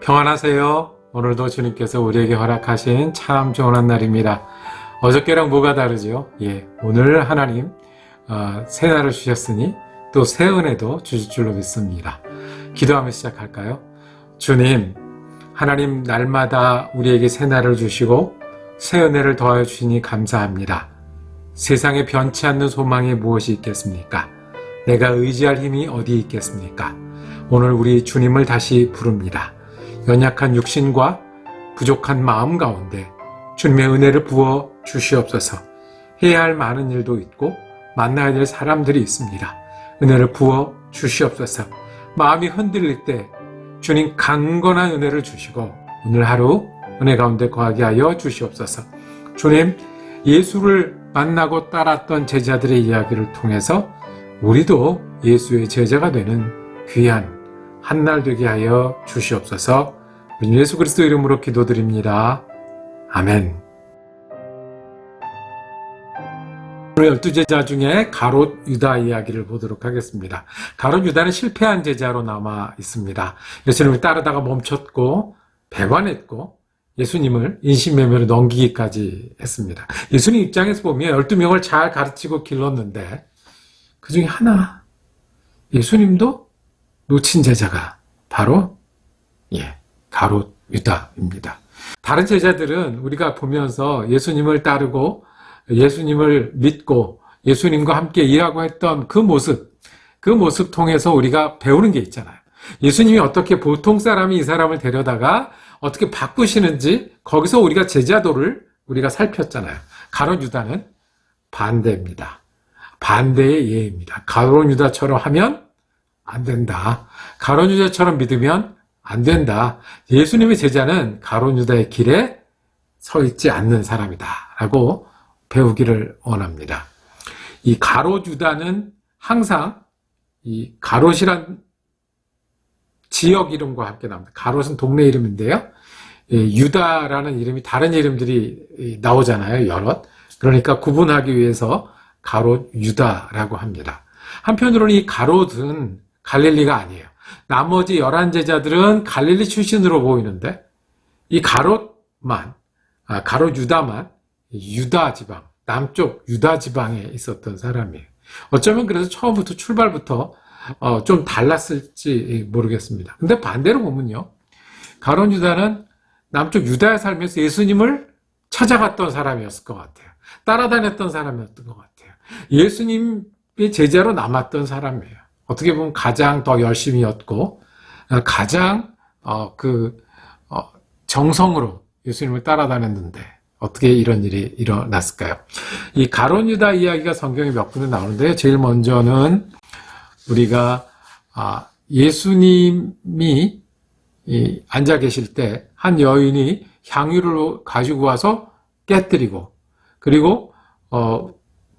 평안하세요. 오늘도 주님께서 우리에게 허락하신 참 좋은 날입니다. 어저께랑 뭐가 다르죠? 오늘 하나님 새 날을 주셨으니 또 새 은혜도 주실 줄로 믿습니다. 기도하며 시작할까요? 주님, 하나님 날마다 우리에게 새 날을 주시고 새 은혜를 더하여 주시니 감사합니다. 세상에 변치 않는 소망이 무엇이 있겠습니까? 내가 의지할 힘이 어디 있겠습니까? 오늘 우리 주님을 다시 부릅니다. 연약한 육신과 부족한 마음 가운데 주님의 은혜를 부어 주시옵소서. 해야 할 많은 일도 있고 만나야 될 사람들이 있습니다. 은혜를 부어 주시옵소서. 마음이 흔들릴 때 주님 강건한 은혜를 주시고 오늘 하루 은혜 가운데 거하게 하여 주시옵소서. 주님, 예수를 만나고 따랐던 제자들의 이야기를 통해서 우리도 예수의 제자가 되는 귀한 한날 되게 하여 주시옵소서. 예수 그리스도 이름으로 기도드립니다. 아멘. 오늘 12제자 중에 가롯 유다 이야기를 보도록 하겠습니다. 가롯 유다는 실패한 제자로 남아 있습니다. 예수님을 따르다가 멈췄고 배반했고 예수님을 인신매매로 넘기기까지 했습니다. 예수님 입장에서 보면 12명을 잘 가르치고 길렀는데 그 중에 하나, 예수님도 놓친 제자가 바로 가롯 유다입니다. 다른 제자들은 우리가 보면서 예수님을 따르고 예수님을 믿고 예수님과 함께 일하고 했던 그 모습 통해서 우리가 배우는 게 있잖아요. 예수님이 어떻게 보통 사람이 이 사람을 데려다가 어떻게 바꾸시는지 거기서 우리가 제자도를 우리가 살폈잖아요. 가롯 유다는 반대입니다. 반대의 예입니다. 가롯 유다처럼 하면 안 된다. 가롯 유다처럼 믿으면 안 된다. 예수님의 제자는 가롯 유다의 길에 서 있지 않는 사람이다 라고 배우기를 원합니다. 이 가롯 유다는 항상 이 가롯이란 지역 이름과 함께 나옵니다. 가롯은 동네 이름인데요. 유다라는 이름이 다른 이름들이 나오잖아요. 여럿. 그러니까 구분하기 위해서 가롯 유다라고 합니다. 한편으로는 이 가롯은 갈릴리가 아니에요. 나머지 11제자들은 갈릴리 출신으로 보이는데 이 가롯 유다만 유다 지방, 남쪽 유다 지방에 있었던 사람이에요. 어쩌면 그래서 처음부터 출발부터 좀 달랐을지 모르겠습니다. 근데 반대로 보면요. 가롯 유다는 남쪽 유다에 살면서 예수님을 찾아갔던 사람이었을 것 같아요. 따라다녔던 사람이었던 것 같아요. 예수님의 제자로 남았던 사람이에요. 어떻게 보면 가장 더 열심히였고 가장 정성으로 예수님을 따라다녔는데 어떻게 이런 일이 일어났을까요? 이 가롯 유다 이야기가 성경에 몇 군데 나오는데요. 제일 먼저는 우리가 예수님이 앉아 계실 때 한 여인이 향유를 가지고 와서 깨뜨리고 그리고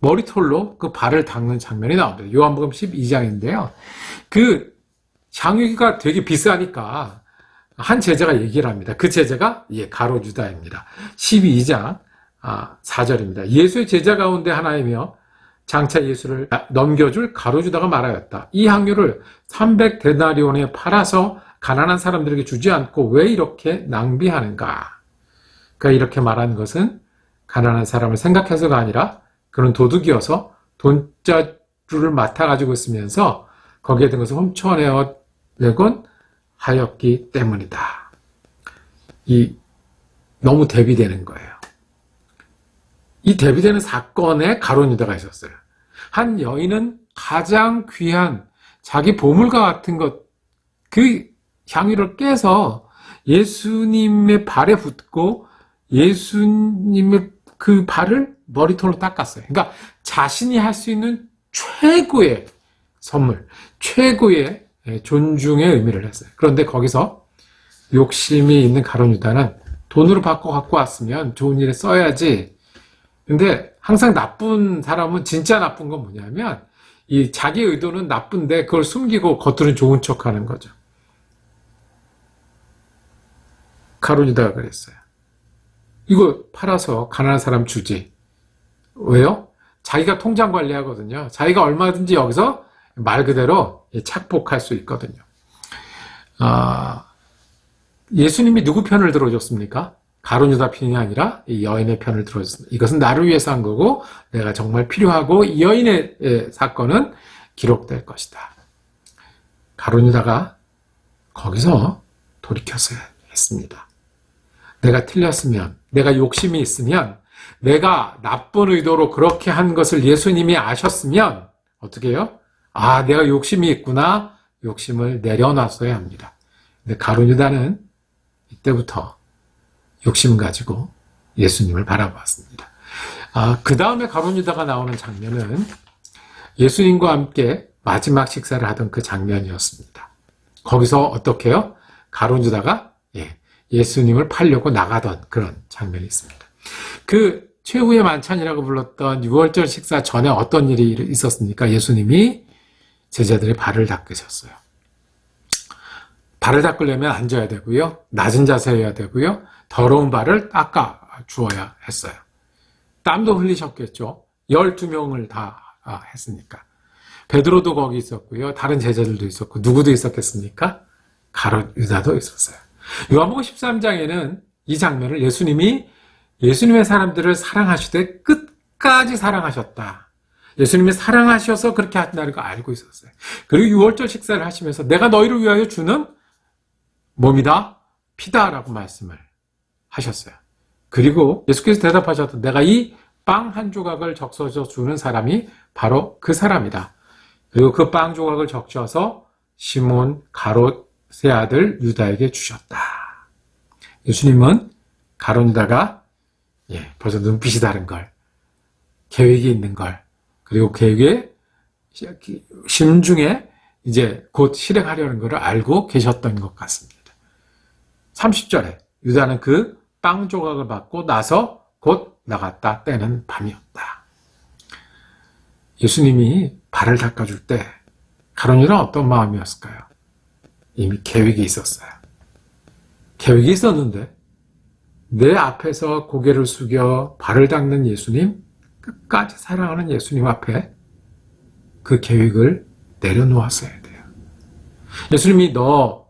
머리털로 그 발을 닦는 장면이 나옵니다. 요한복음 12장인데요. 그 향유가 되게 비싸니까 한 제자가 얘기를 합니다. 그 제자가 가롯 유다입니다. 12장 4절입니다. 예수의 제자 가운데 하나이며 장차 예수를 넘겨줄 가롯 유다가 말하였다. 이 향유를 300데나리온에 팔아서 가난한 사람들에게 주지 않고 왜 이렇게 낭비하는가? 그러니까 이렇게 말하는 것은 가난한 사람을 생각해서가 아니라 그는 도둑이어서 돈자루를 맡아가지고 있으면서 거기에 든 것을 훔쳐내곤 하였기 때문이다. 너무 대비되는 거예요. 이 대비되는 사건에 가롯 유다가 있었어요. 한 여인은 가장 귀한 자기 보물과 같은 그 향유를 깨서 예수님의 발에 붓고 예수님의 그 발을 머리털로 닦았어요. 그러니까 자신이 할 수 있는 최고의 선물, 최고의 존중의 의미를 했어요. 그런데 거기서 욕심이 있는 가롯 유다는 돈으로 바꿔 갖고 왔으면 좋은 일에 써야지. 근데 항상 나쁜 사람은 진짜 나쁜 건 뭐냐면 이 자기 의도는 나쁜데 그걸 숨기고 겉으로는 좋은 척하는 거죠. 가롯 유다가 그랬어요. 이거 팔아서 가난한 사람 주지. 왜요? 자기가 통장 관리하거든요. 자기가 얼마든지 여기서 말 그대로 착복할 수 있거든요. 예수님이 누구 편을 들어줬습니까? 가룟 유다 편이 아니라 이 여인의 편을 들어줬습니다. 이것은 나를 위해서 한 거고 내가 정말 필요하고 이 여인의 사건은 기록될 것이다. 가룟 유다가 거기서 돌이켰어야 했습니다. 내가 틀렸으면, 내가 욕심이 있으면, 내가 나쁜 의도로 그렇게 한 것을 예수님이 아셨으면 어떻게 해요? 아, 내가 욕심이 있구나. 욕심을 내려놨어야 합니다. 근데 가룟 유다는 이때부터 욕심 가지고 예수님을 바라보았습니다. 그 다음에 가룟 유다가 나오는 장면은 예수님과 함께 마지막 식사를 하던 그 장면이었습니다. 거기서 어떻게 해요? 가룟 유다가 예수님을 팔려고 나가던 그런 장면이 있습니다. 그 최후의 만찬이라고 불렀던 6월절 식사 전에 어떤 일이 있었습니까? 예수님이 제자들의 발을 닦으셨어요. 발을 닦으려면 앉아야 되고요. 낮은 자세여야 되고요. 더러운 발을 닦아 주어야 했어요. 땀도 흘리셨겠죠. 12명을 다 했으니까. 베드로도 거기 있었고요. 다른 제자들도 있었고 누구도 있었겠습니까? 가룟 유다도 있었어요. 요한복음 13장에는 이 장면을 예수님이 예수님의 사람들을 사랑하시되 끝까지 사랑하셨다. 예수님이 사랑하셔서 그렇게 하신다는 걸 알고 있었어요. 그리고 6월절 식사를 하시면서 내가 너희를 위하여 주는 몸이다, 피다라고 말씀을 하셨어요. 그리고 예수께서 대답하셨다. 내가 이 빵 한 조각을 적셔서 주는 사람이 바로 그 사람이다. 그리고 그 빵 조각을 적셔서 시몬 가롯의 아들 유다에게 주셨다. 예수님은 가룟 유다가 벌써 눈빛이 다른 걸, 계획이 있는 걸, 그리고 계획의 심중에 이제 곧 실행하려는 것을 알고 계셨던 것 같습니다. 30절에 유다는 그 빵 조각을 받고 나서 곧 나갔다. 때는 밤이었다. 예수님이 발을 닦아줄 때 가룟 유다는 어떤 마음이었을까요? 이미 계획이 있었어요. 계획이 있었는데 내 앞에서 고개를 숙여 발을 닦는 예수님, 끝까지 사랑하는 예수님 앞에 그 계획을 내려놓았어야 돼요. 예수님이 너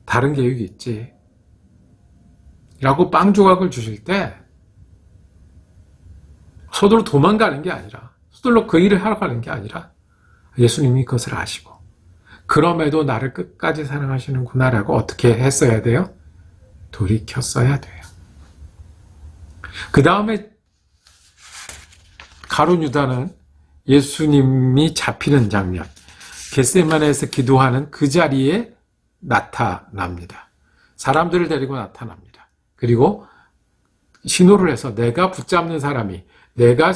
다른 계획이 있지? 라고 빵 조각을 주실 때 서둘러 도망가는 게 아니라, 서둘러 그 일을 하러 가는 게 아니라 예수님이 그것을 아시고 그럼에도 나를 끝까지 사랑하시는구나라고 어떻게 했어야 돼요? 돌이켰어야 돼요. 그 다음에 가룟 유다는 예수님이 잡히는 장면, 겟세마네에서 기도하는 그 자리에 나타납니다. 사람들을 데리고 나타납니다. 그리고 신호를 해서 내가 붙잡는 사람이, 내가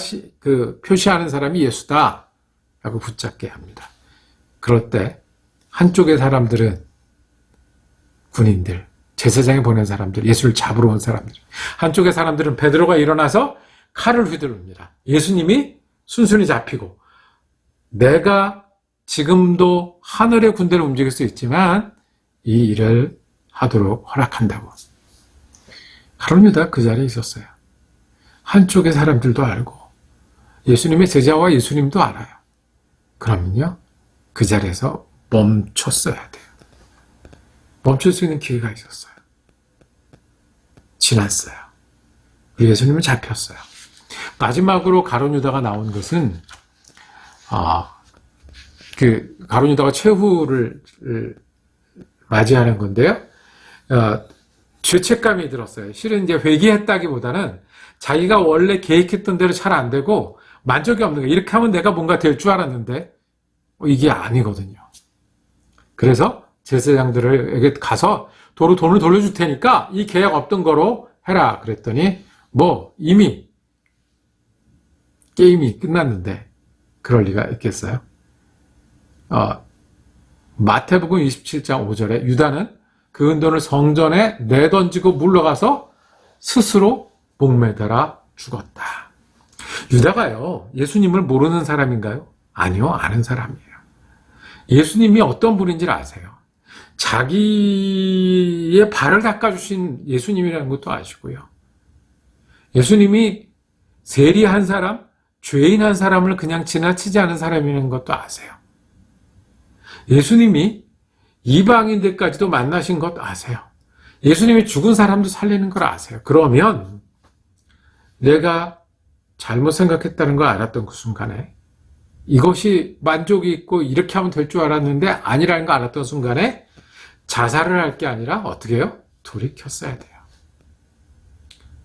표시하는 사람이 예수다 라고 붙잡게 합니다. 그럴 때 한쪽의 사람들은 군인들, 제사장에 보낸 사람들, 예수를 잡으러 온 사람들, 한쪽의 사람들은 베드로가 일어나서 칼을 휘두릅니다. 예수님이 순순히 잡히고 내가 지금도 하늘의 군대를 움직일 수 있지만 이 일을 하도록 허락한다고. 가룟 유다가 그 자리에 있었어요. 한쪽의 사람들도 알고 예수님의 제자와 예수님도 알아요. 그러면요, 그 자리에서 멈췄어야 돼요. 멈출 수 있는 기회가 있었어요. 지났어요. 예수님은 잡혔어요. 마지막으로 가룟 유다가 나온 것은 가룟 유다가 최후를 맞이하는 건데요. 죄책감이 들었어요. 실은 이제 회개했다기보다는 자기가 원래 계획했던 대로 잘 안 되고 만족이 없는 거예요. 이렇게 하면 내가 뭔가 될 줄 알았는데 이게 아니거든요. 그래서 제사장들에게 가서 도로 돈을 돌려줄 테니까 이 계약 없던 거로 해라 그랬더니 이미 게임이 끝났는데 그럴 리가 있겠어요? 마태복음 27장 5절에 유다는 그 은돈을 성전에 내던지고 물러가서 스스로 목매달아 죽었다. 유다가요, 예수님을 모르는 사람인가요? 아니요, 아는 사람이에요. 예수님이 어떤 분인지를 아세요. 자기의 발을 닦아주신 예수님이라는 것도 아시고요. 예수님이 세리한 사람, 죄인 한 사람을 그냥 지나치지 않은 사람이라는 것도 아세요. 예수님이 이방인들까지도 만나신 것 아세요. 예수님이 죽은 사람도 살리는 걸 아세요. 그러면 내가 잘못 생각했다는 걸 알았던 그 순간에, 이것이 만족이 있고 이렇게 하면 될 줄 알았는데 아니라는 걸 알았던 순간에 자살을 할 게 아니라 어떻게 해요? 돌이켰어야 돼요.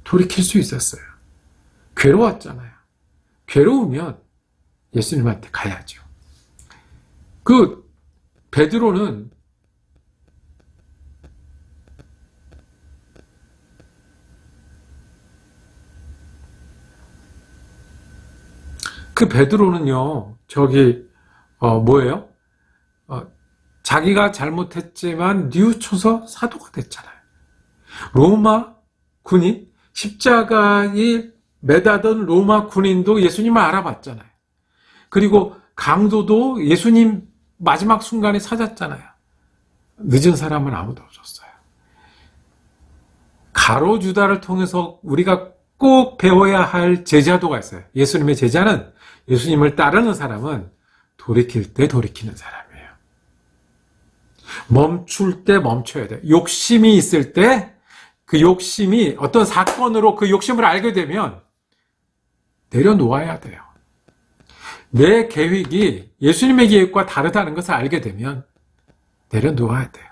돌이킬 수 있었어요. 괴로웠잖아요. 괴로우면 예수님한테 가야죠. 그 베드로는 뭐예요? 자기가 잘못했지만 뉘우쳐서 사도가 됐잖아요. 로마 군인, 십자가에 매다던 로마 군인도 예수님을 알아봤잖아요. 그리고 강도도 예수님 마지막 순간에 찾았잖아요. 늦은 사람은 아무도 없었어요. 가롯 유다를 통해서 우리가 꼭 배워야 할 제자도가 있어요. 예수님의 제자는, 예수님을 따르는 사람은 돌이킬 때 돌이키는 사람이에요. 멈출 때 멈춰야 돼요. 욕심이 있을 때 그 욕심이 어떤 사건으로 그 욕심을 알게 되면 내려놓아야 돼요. 내 계획이 예수님의 계획과 다르다는 것을 알게 되면 내려놓아야 돼요.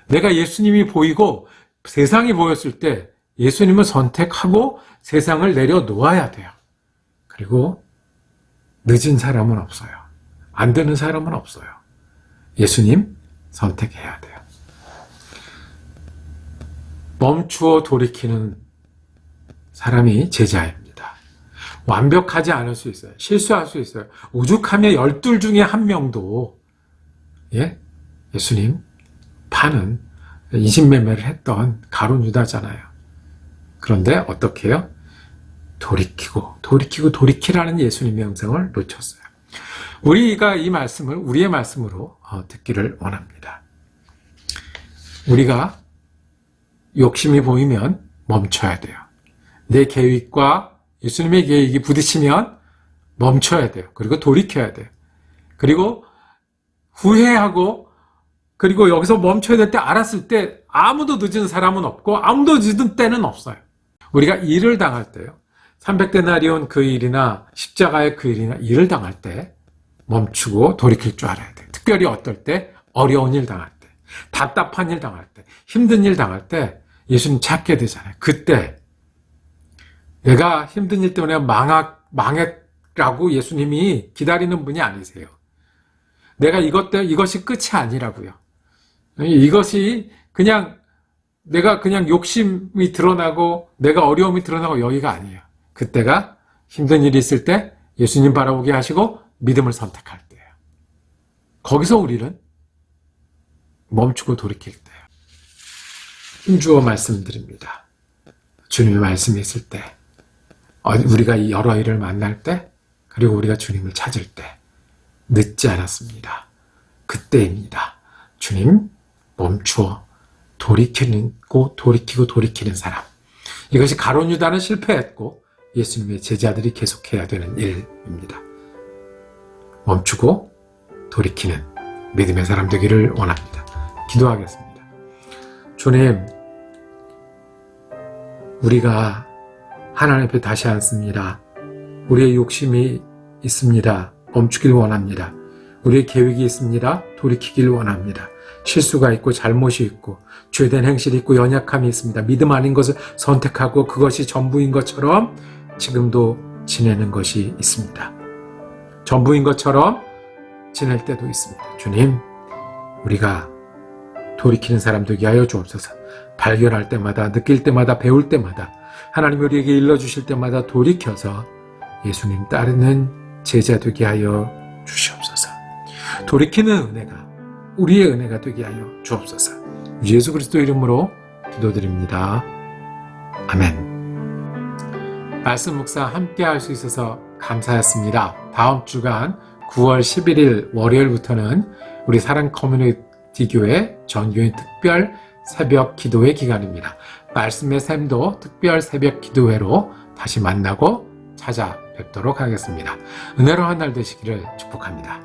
내가 예수님이 보이고 세상이 보였을 때 예수님을 선택하고 세상을 내려놓아야 돼요. 그리고 늦은 사람은 없어요. 안 되는 사람은 없어요. 예수님 선택해야 돼요. 멈추어 돌이키는 사람이 제자입니다. 완벽하지 않을 수 있어요. 실수할 수 있어요. 오죽하면 12 중에 한 명도 예수님 파는 인신매매를 했던 가룟 유다잖아요. 그런데 어떻게 해요? 돌이키라는 예수님의 영성을 놓쳤어요. 우리가 이 말씀을 우리의 말씀으로 듣기를 원합니다. 우리가 욕심이 보이면 멈춰야 돼요. 내 계획과 예수님의 계획이 부딪히면 멈춰야 돼요. 그리고 돌이켜야 돼요. 그리고 후회하고, 그리고 여기서 멈춰야 될 때 알았을 때 아무도 늦은 사람은 없고 아무도 늦은 때는 없어요. 우리가 일을 당할 때요. 300데나리온 그 일이나 십자가의 그 일이나 일을 당할 때 멈추고 돌이킬 줄 알아야 돼요. 특별히 어떨 때? 어려운 일 당할 때, 답답한 일 당할 때, 힘든 일 당할 때 예수님 찾게 되잖아요. 그때 내가 힘든 일 때문에 망했라고 예수님이 기다리는 분이 아니세요. 내가 이것이 끝이 아니라고요. 이것이 내가 그냥 욕심이 드러나고 내가 어려움이 드러나고 여기가 아니에요. 그때가 힘든 일이 있을 때 예수님 바라보게 하시고 믿음을 선택할 때예요. 거기서 우리는 멈추고 돌이킬 때예요. 힘주어 말씀드립니다. 주님의 말씀이 있을 때, 우리가 여러 일을 만날 때, 그리고 우리가 주님을 찾을 때 늦지 않았습니다. 그때입니다. 주님 멈추어 돌이키고 돌이키는 사람. 이것이 가룟 유다는 실패했고 예수님의 제자들이 계속해야 되는 일입니다. 멈추고 돌이키는 믿음의 사람 되기를 원합니다. 기도하겠습니다. 주님, 우리가 하나님 앞에 다시 앉습니다. 우리의 욕심이 있습니다. 멈추길 원합니다. 우리의 계획이 있습니다. 돌이키길 원합니다. 실수가 있고 잘못이 있고 죄된 행실이 있고 연약함이 있습니다. 믿음 아닌 것을 선택하고 그것이 전부인 것처럼 지금도 지내는 것이 있습니다. 전부인 것처럼 지낼 때도 있습니다. 주님, 우리가 돌이키는 사람 되게 하여 주옵소서. 발견할 때마다, 느낄 때마다, 배울 때마다 하나님 우리에게 일러주실 때마다 돌이켜서 예수님 따르는 제자 되게 하여 주시옵소서. 돌이키는 은혜가 우리의 은혜가 되게 하여 주옵소서. 예수 그리스도 이름으로 기도드립니다. 아멘. 말씀 묵상 함께 할 수 있어서 감사했습니다. 다음 주간 9월 11일 월요일부터는 우리 사랑 커뮤니티 교회 전교인 특별 새벽 기도회 기간입니다. 말씀의 샘도 특별 새벽 기도회로 다시 만나고 찾아뵙도록 하겠습니다. 은혜로운 한 날 되시기를 축복합니다.